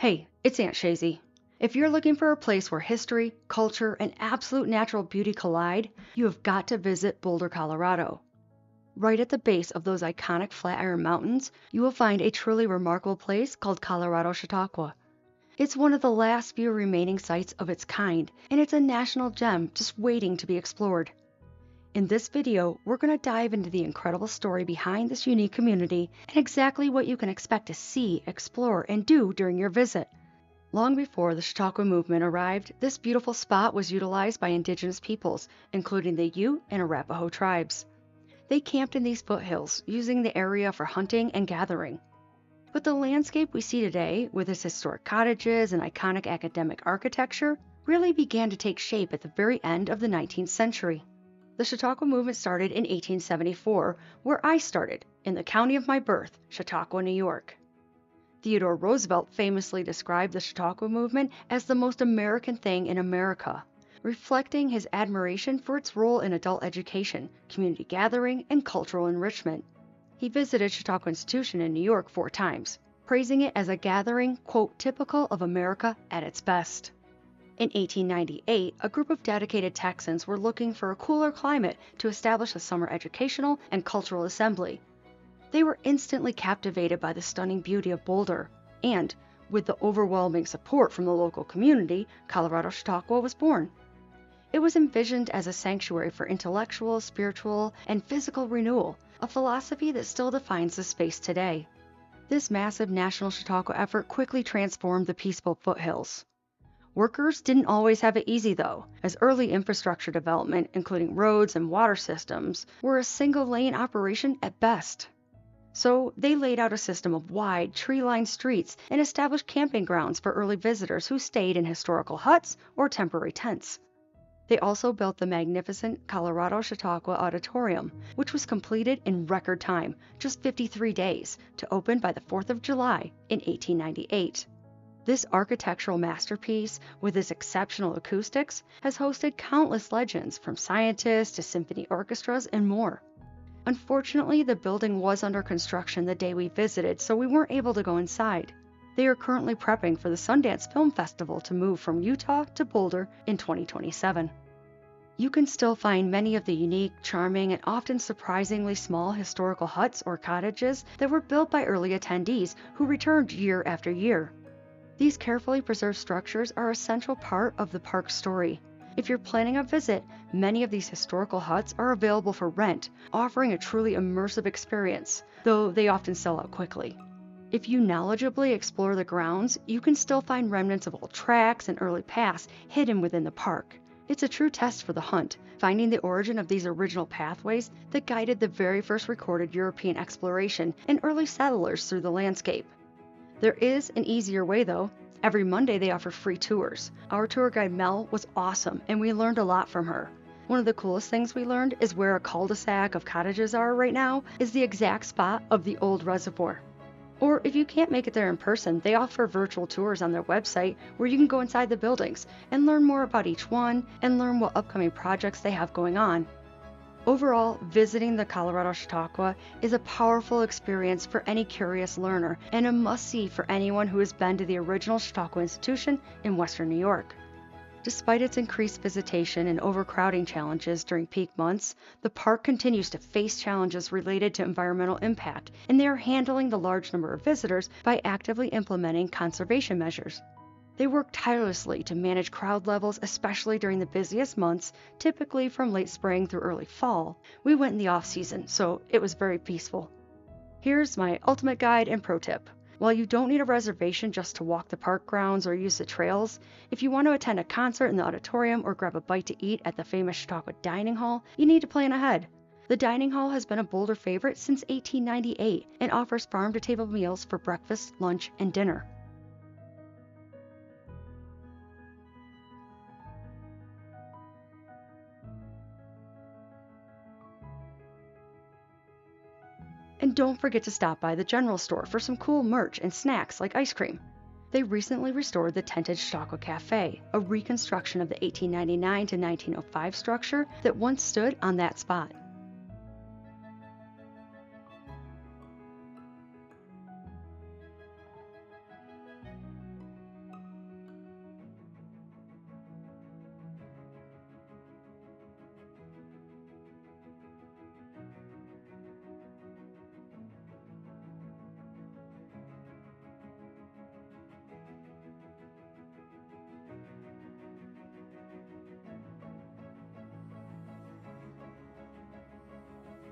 Hey, it's Aunt Shazy. If you're looking for a place where history, culture, and absolute natural beauty collide, you have got to visit Boulder, Colorado. Right at the base of those iconic Flatiron Mountains, you will find a truly remarkable place called Colorado Chautauqua. It's one of the last few remaining sites of its kind, and it's a national gem just waiting to be explored. In this video, we're going to dive into the incredible story behind this unique community and exactly what you can expect to see, explore, and do during your visit. Long before the Chautauqua Movement arrived, this beautiful spot was utilized by indigenous peoples, including the Ute and Arapaho tribes. They camped in these foothills, using the area for hunting and gathering. But the landscape we see today, with its historic cottages and iconic academic architecture, really began to take shape at the very end of the 19th century. The Chautauqua Movement started in 1874, where I started, in the county of my birth, Chautauqua, New York. Theodore Roosevelt famously described the Chautauqua Movement as the most American thing in America, reflecting his admiration for its role in adult education, community gathering, and cultural enrichment. He visited Chautauqua Institution in New York 4 times, praising it as a gathering, quote, typical of America at its best. In 1898, a group of dedicated Texans were looking for a cooler climate to establish a summer educational and cultural assembly. They were instantly captivated by the stunning beauty of Boulder, and, with the overwhelming support from the local community, Colorado Chautauqua was born. It was envisioned as a sanctuary for intellectual, spiritual, and physical renewal, a philosophy that still defines the space today. This massive national Chautauqua effort quickly transformed the peaceful foothills. Workers didn't always have it easy, though, as early infrastructure development, including roads and water systems, were a single-lane operation at best. So they laid out a system of wide, tree-lined streets and established camping grounds for early visitors who stayed in historical huts or temporary tents. They also built the magnificent Colorado Chautauqua Auditorium, which was completed in record time, just 53 days, to open by the 4th of July in 1898. This architectural masterpiece, with its exceptional acoustics, has hosted countless legends from scientists to symphony orchestras and more. Unfortunately, the building was under construction the day we visited, so we weren't able to go inside. They are currently prepping for the Sundance Film Festival to move from Utah to Boulder in 2027. You can still find many of the unique, charming, and often surprisingly small historical huts or cottages that were built by early attendees who returned year after year. These carefully preserved structures are a central part of the park's story. If you're planning a visit, many of these historical huts are available for rent, offering a truly immersive experience, though they often sell out quickly. If you knowledgeably explore the grounds, you can still find remnants of old tracks and early paths hidden within the park. It's a true test for the hunt, finding the origin of these original pathways that guided the very first recorded European exploration and early settlers through the landscape. There is an easier way, though. Every Monday they offer free tours. Our tour guide Mel was awesome, and we learned a lot from her. One of the coolest things we learned is where a cul-de-sac of cottages are right now is the exact spot of the old reservoir. Or if you can't make it there in person, they offer virtual tours on their website where you can go inside the buildings and learn more about each one and learn what upcoming projects they have going on. Overall, visiting the Colorado Chautauqua is a powerful experience for any curious learner and a must-see for anyone who has been to the original Chautauqua Institution in Western New York. Despite its increased visitation and overcrowding challenges during peak months, the park continues to face challenges related to environmental impact, and they are handling the large number of visitors by actively implementing conservation measures. They work tirelessly to manage crowd levels, especially during the busiest months, typically from late spring through early fall. We went in the off-season, so it was very peaceful. Here's my ultimate guide and pro tip. While you don't need a reservation just to walk the park grounds or use the trails, if you want to attend a concert in the auditorium or grab a bite to eat at the famous Chautauqua Dining Hall, you need to plan ahead. The dining hall has been a Boulder favorite since 1898 and offers farm-to-table meals for breakfast, lunch, and dinner. And don't forget to stop by the general store for some cool merch and snacks like ice cream. They recently restored the tented Chautauqua Cafe, a reconstruction of the 1899 to 1905 structure that once stood on that spot.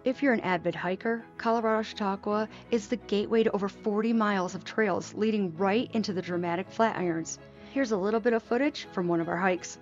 If you're an avid hiker, Colorado Chautauqua is the gateway to over 40 miles of trails leading right into the dramatic Flatirons. Here's a little bit of footage from one of our hikes.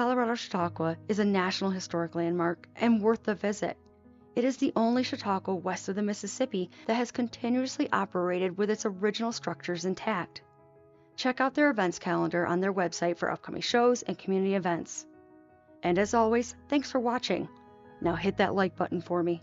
Colorado Chautauqua is a National Historic Landmark and worth the visit. It is the only Chautauqua west of the Mississippi that has continuously operated with its original structures intact. Check out their events calendar on their website for upcoming shows and community events. And as always, thanks for watching. Now hit that like button for me.